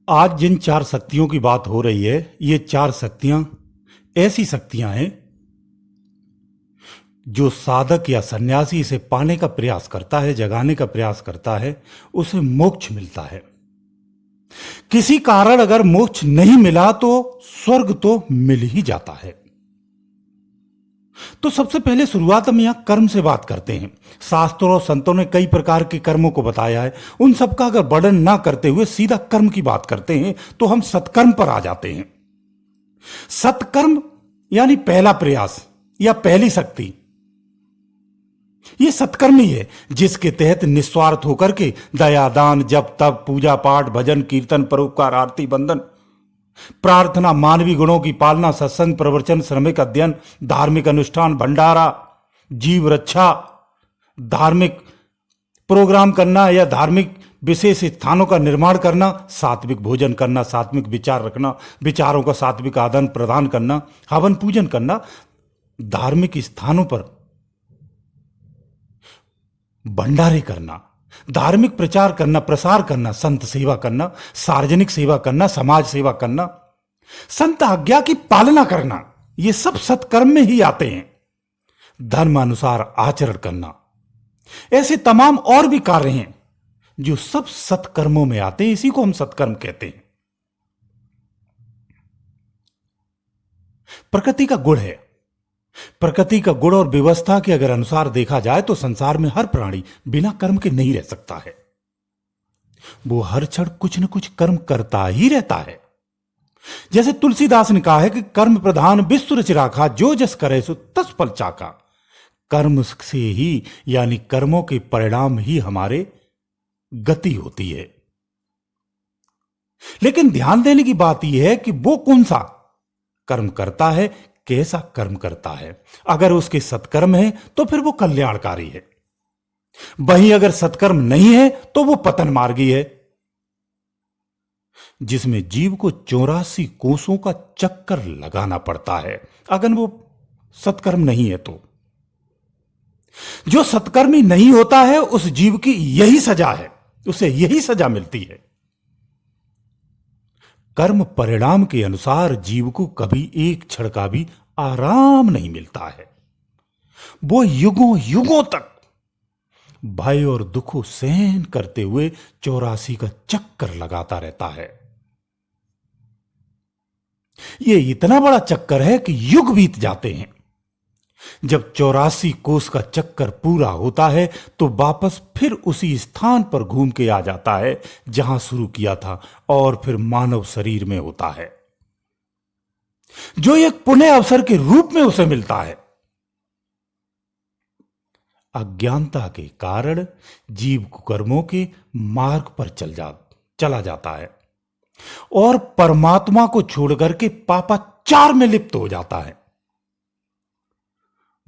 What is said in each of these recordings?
आज जिन चार शक्तियों की बात हो रही है, ये चार शक्तियां ऐसी शक्तियां हैं जो साधक या सन्यासी इसे पाने का प्रयास करता है, जगाने का प्रयास करता है, उसे मोक्ष मिलता है। किसी कारण अगर मोक्ष नहीं मिला तो स्वर्ग तो मिल ही जाता है। तो सबसे पहले शुरुआत हम यहां कर्म से बात करते हैं। शास्त्रों और संतों ने कई प्रकार के कर्मों को बताया है। उन सबका अगर वर्णन ना करते हुए सीधा कर्म की बात करते हैं तो हम सत्कर्म पर आ जाते हैं। सत्कर्म यानी पहला प्रयास या पहली शक्ति, यह सत्कर्म ही है जिसके तहत निस्वार्थ होकर के दया, दान, जप, तप, पूजा पाठ, भजन, कीर्तन, परोपकार, आरती, बंदन, प्रार्थना, मानवीय गुणों की पालना, सत्संग, प्रवचन, श्रमिक अध्ययन, धार्मिक अनुष्ठान, भंडारा, जीव रक्षा, धार्मिक प्रोग्राम करना या धार्मिक विशेष स्थानों का निर्माण करना, सात्विक भोजन करना, सात्विक विचार रखना, विचारों का सात्विक आदान प्रदान करना, हवन पूजन करना, धार्मिक स्थानों पर भंडारे करना, धार्मिक प्रचार करना, प्रसार करना, संत सेवा करना, सार्वजनिक सेवा करना, समाज सेवा करना, संत आज्ञा की पालना करना, ये सब सत्कर्म में ही आते हैं। धर्म अनुसार आचरण करना, ऐसे तमाम और भी कार्य हैं जो सब सत्कर्मों में आते हैं। इसी को हम सत्कर्म कहते हैं। प्रकृति का गुण है। प्रकृति का गुण और व्यवस्था के अगर अनुसार देखा जाए तो संसार में हर प्राणी बिना कर्म के नहीं रह सकता है। वो हर क्षण कुछ न कुछ कर्म करता ही रहता है। जैसे तुलसीदास ने कहा है कि कर्म प्रधान विश्व रचि राखा, जो जस करे सो तस फल चाखा। कर्म से ही यानी कर्मों के परिणाम ही हमारे गति होती है। लेकिन ध्यान देने की बात यह है कि वो कौन सा कर्म करता है, कैसा कर्म करता है। अगर उसके सत्कर्म है तो फिर वो कल्याणकारी है, वहीं अगर सत्कर्म नहीं है तो वो पतन मार्गी है, जिसमें जीव को 84 कोसों का चक्कर लगाना पड़ता है अगर वो सत्कर्म नहीं है तो। जो सत्कर्मी नहीं होता है उस जीव की यही सजा है, उसे यही सजा मिलती है। कर्म परिणाम के अनुसार जीव को कभी एक क्षण का भी आराम नहीं मिलता है। वो युगों युगों तक भय और दुखों सहन करते हुए 84 का चक्कर लगाता रहता है। यह इतना बड़ा चक्कर है कि युग बीत जाते हैं। जब 84 कोस का चक्कर पूरा होता है तो वापस फिर उसी स्थान पर घूम के आ जाता है जहां शुरू किया था, और फिर मानव शरीर में होता है, जो एक पुण्य अवसर के रूप में उसे मिलता है। अज्ञानता के कारण जीव कर्मों के मार्ग पर चला जाता है और परमात्मा को छोड़कर के पापाचार में लिप्त हो जाता है।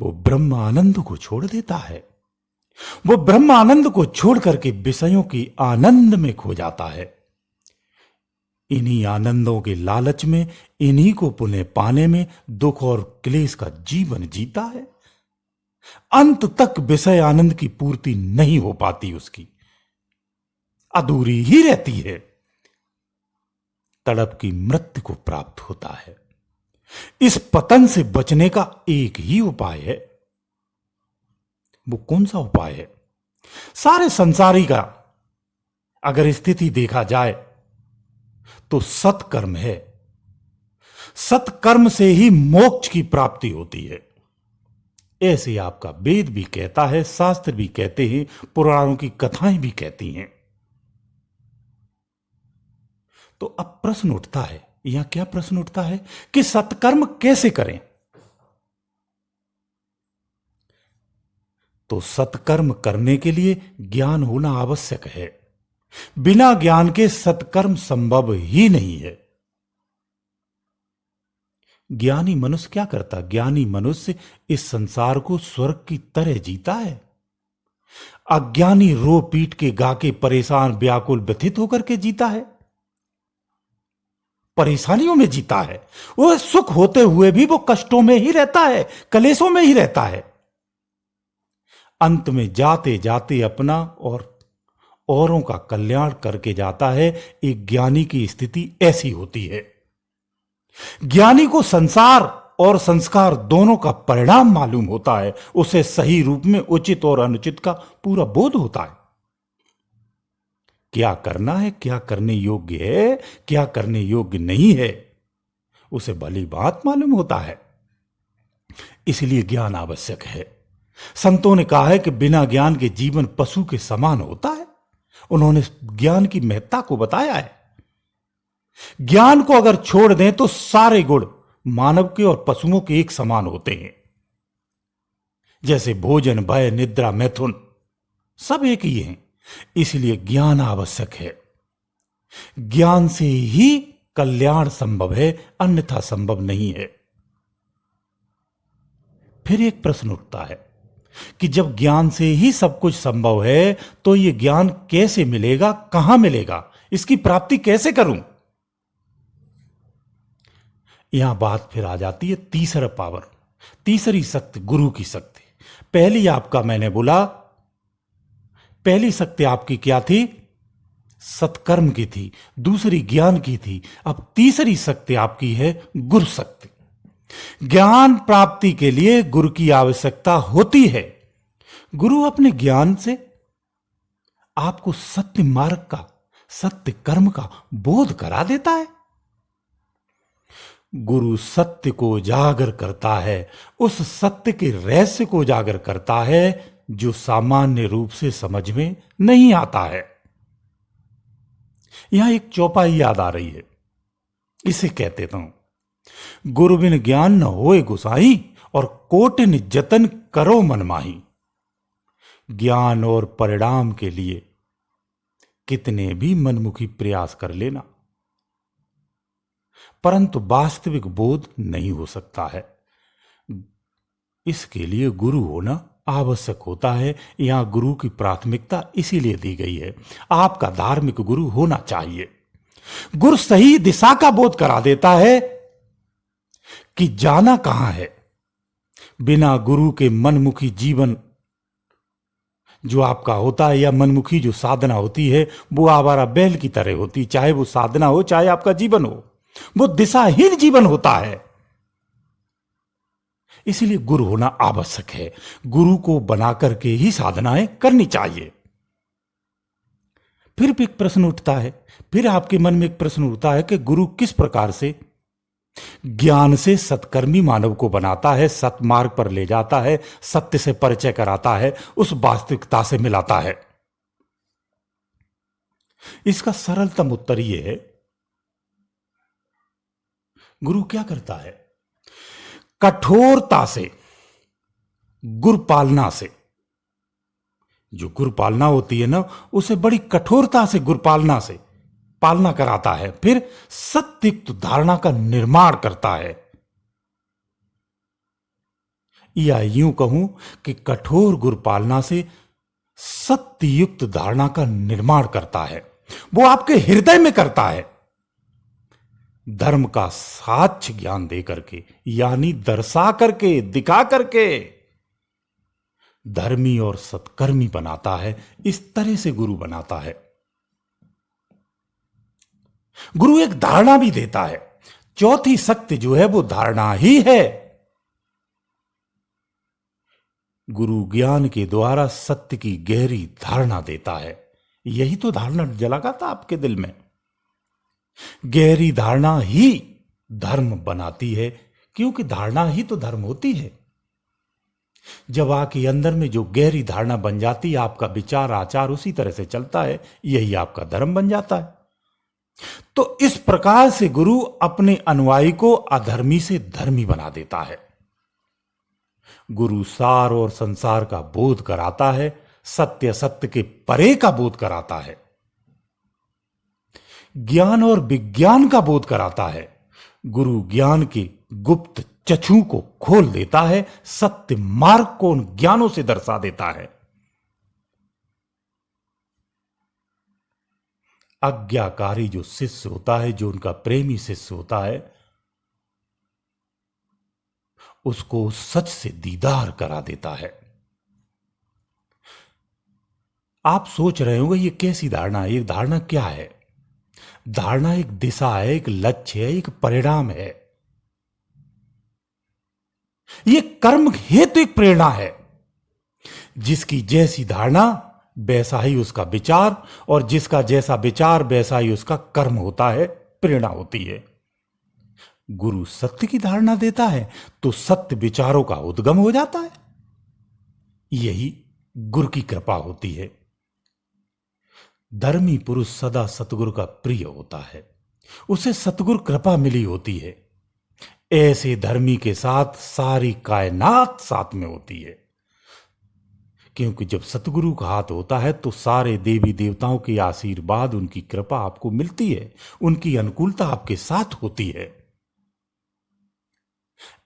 वो ब्रह्म आनंद को छोड़ देता है। वो ब्रह्म आनंद को छोड़ करके विषयों की आनंद में खो जाता है। इन्हीं आनंदों के लालच में, इन्हीं को पुनः पाने में दुख और क्लेश का जीवन जीता है। अंत तक विषय आनंद की पूर्ति नहीं हो पाती, उसकी अधूरी ही रहती है। तड़प की मृत्यु को प्राप्त होता है। इस पतन से बचने का एक ही उपाय है। वो कौन सा उपाय है? सारे संसारी का अगर स्थिति देखा जाए तो सत्कर्म है। सत्कर्म से ही मोक्ष की प्राप्ति होती है। ऐसे आपका वेद भी कहता है, शास्त्र भी कहते हैं, पुराणों की कथाएं भी कहती हैं। तो अब प्रश्न उठता है, यहां क्या प्रश्न उठता है कि सत्कर्म कैसे करें? तो सत्कर्म करने के लिए ज्ञान होना आवश्यक है। बिना ज्ञान के सत्कर्म संभव ही नहीं है। ज्ञानी मनुष्य क्या करता? ज्ञानी मनुष्य इस संसार को स्वर्ग की तरह जीता है। अज्ञानी रो पीट के, गा के, परेशान, व्याकुल, व्यथित होकर के जीता है, परेशानियों में जीता है। वो सुख होते हुए भी वो कष्टों में ही रहता है, कलेशों में ही रहता है। अंत में जाते जाते अपना औरों का कल्याण करके जाता है। एक ज्ञानी की स्थिति ऐसी होती है। ज्ञानी को संसार और संस्कार दोनों का परिणाम मालूम होता है। उसे सही रूप में उचित और अनुचित का पूरा बोध होता है। क्या करना है, क्या करने योग्य है, क्या करने योग्य नहीं है, उसे भली बात मालूम होता है। इसलिए ज्ञान आवश्यक है। संतों ने कहा है कि बिना ज्ञान के जीवन पशु के समान होता है। उन्होंने ज्ञान की महत्ता को बताया है। ज्ञान को अगर छोड़ दें तो सारे गुण मानव के और पशुओं के एक समान होते हैं। जैसे भोजन, भय, निद्रा, मैथुन सब एक ही हैं। इसलिए ज्ञान आवश्यक है। ज्ञान से ही कल्याण संभव है, अन्यथा संभव नहीं है। फिर एक प्रश्न उठता है कि जब ज्ञान से ही सब कुछ संभव है तो यह ज्ञान कैसे मिलेगा, कहां मिलेगा, इसकी प्राप्ति कैसे करूं? यहां बात फिर आ जाती है तीसरा पावर, तीसरी शक्ति, गुरु की शक्ति। पहली आपका मैंने बोला, पहली शक्ति आपकी क्या थी? सत्कर्म की थी। दूसरी ज्ञान की थी। अब तीसरी शक्ति आपकी है गुरु शक्ति। ज्ञान प्राप्ति के लिए गुरु की आवश्यकता होती है। गुरु अपने ज्ञान से आपको सत्य मार्ग का, सत्य कर्म का बोध करा देता है। गुरु सत्य को उजागर करता है, उस सत्य के रहस्य को उजागर करता है जो सामान्य रूप से समझ में नहीं आता है। यहां एक चौपाई याद आ रही है, इसे कहते हूं, गुरु बिन ज्ञान न होए गुसाई और कोटिन जतन करो मन माही। ज्ञान और परिणाम के लिए कितने भी मनमुखी प्रयास कर लेना, परंतु वास्तविक बोध नहीं हो सकता है। इसके लिए गुरु होना आवश्यक होता है। यहां गुरु की प्राथमिकता इसीलिए दी गई है। आपका धार्मिक गुरु होना चाहिए। गुरु सही दिशा का बोध करा देता है कि जाना कहां है। बिना गुरु के मनमुखी जीवन जो आपका होता है, या मनमुखी जो साधना होती है, वो आवारा बैल की तरह होती। चाहे वो साधना हो, चाहे आपका जीवन हो, वो दिशाहीन जीवन होता है। इसलिए गुरु होना आवश्यक है। गुरु को बनाकर के ही साधनाएं करनी चाहिए। फिर भी एक प्रश्न उठता है, फिर आपके मन में एक प्रश्न उठता है कि गुरु किस प्रकार से ज्ञान से सत्कर्मी मानव को बनाता है, सतमार्ग पर ले जाता है, सत्य से परिचय कराता है, उस वास्तविकता से मिलाता है। इसका सरलतम उत्तर यह है, गुरु क्या करता है? कठोरता से, गुरु पालना से, जो गुरु पालना होती है ना, उसे बड़ी कठोरता से गुरु पालना से पालना कराता है। फिर सत्ययुक्त धारणा का निर्माण करता है। या यूं कहूं कि कठोर गुरु पालना से सत्ययुक्त धारणा का निर्माण करता है। वो आपके हृदय में करता है। धर्म का साक्ष्य ज्ञान दे करके, यानी दर्शा करके, दिखा करके धर्मी और सत्कर्मी बनाता है। इस तरह से गुरु बनाता है। गुरु एक धारणा भी देता है। चौथी शक्ति जो है वो धारणा ही है। गुरु ज्ञान के द्वारा सत्य की गहरी धारणा देता है। यही तो धारणा जलागा था आपके दिल में। गहरी धारणा ही धर्म बनाती है, क्योंकि धारणा ही तो धर्म होती है। जब आपके अंदर में जो गहरी धारणा बन जाती है, आपका विचार आचार उसी तरह से चलता है, यही आपका धर्म बन जाता है। तो इस प्रकार से गुरु अपने अनुयायी को अधर्मी से धर्मी बना देता है। गुरु सार और संसार का बोध कराता है, सत्य सत्य के परे का बोध कराता है, ज्ञान और विज्ञान का बोध कराता है। गुरु ज्ञान के गुप्त चक्षु को खोल देता है, सत्य मार्ग को उन ज्ञानों से दर्शा देता है। आज्ञाकारी जो शिष्य होता है, जो उनका प्रेमी शिष्य होता है, उसको सच से दीदार करा देता है। आप सोच रहे होंगे ये कैसी धारणा है, ये धारणा क्या है? धारणा एक दिशा है, एक लक्ष्य है, एक परिणाम है। ये कर्म हेतु एक प्रेरणा है। जिसकी जैसी धारणा वैसा ही उसका विचार, और जिसका जैसा विचार वैसा ही उसका कर्म होता है, प्रेरणा होती है। गुरु सत्य की धारणा देता है तो सत्य विचारों का उद्गम हो जाता है। यही गुरु की कृपा होती है। धर्मी पुरुष सदा सतगुरु का प्रिय होता है, उसे सतगुरु कृपा मिली होती है। ऐसे धर्मी के साथ सारी कायनात साथ में होती है, क्योंकि जब सतगुरु का हाथ होता है तो सारे देवी देवताओं के आशीर्वाद, उनकी कृपा आपको मिलती है, उनकी अनुकूलता आपके साथ होती है।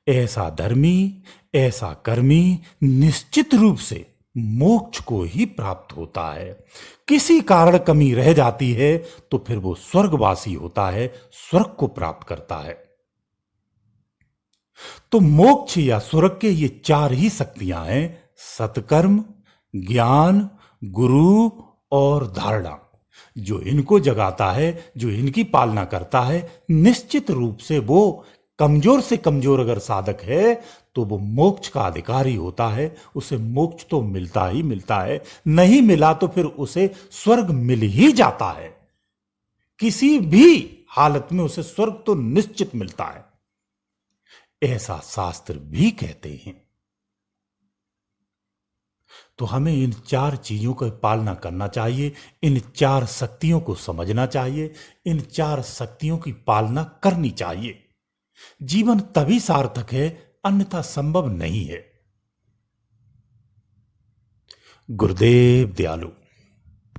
ऐसा धर्मी, ऐसा कर्मी निश्चित रूप से मोक्ष को ही प्राप्त होता है। किसी कारण कमी रह जाती है तो फिर वो स्वर्गवासी होता है, स्वर्ग को प्राप्त करता है। तो मोक्ष या स्वर्ग के ये चार ही शक्तियां हैं: सत्कर्म, ज्ञान, गुरु और धारणा। जो इनको जगाता है, जो इनकी पालना करता है, निश्चित रूप से वो कमजोर से कमजोर अगर साधक है तो वो मोक्ष का अधिकारी होता है। उसे मोक्ष तो मिलता ही मिलता है, नहीं मिला तो फिर उसे स्वर्ग मिल ही जाता है। किसी भी हालत में उसे स्वर्ग तो निश्चित मिलता है, ऐसा शास्त्र भी कहते हैं। तो हमें इन चार चीजों का पालना करना चाहिए, इन चार शक्तियों को समझना चाहिए, इन चार शक्तियों की पालना करनी चाहिए। जीवन तभी सार्थक है, अन्यथा संभव नहीं है। गुरुदेव दयालु।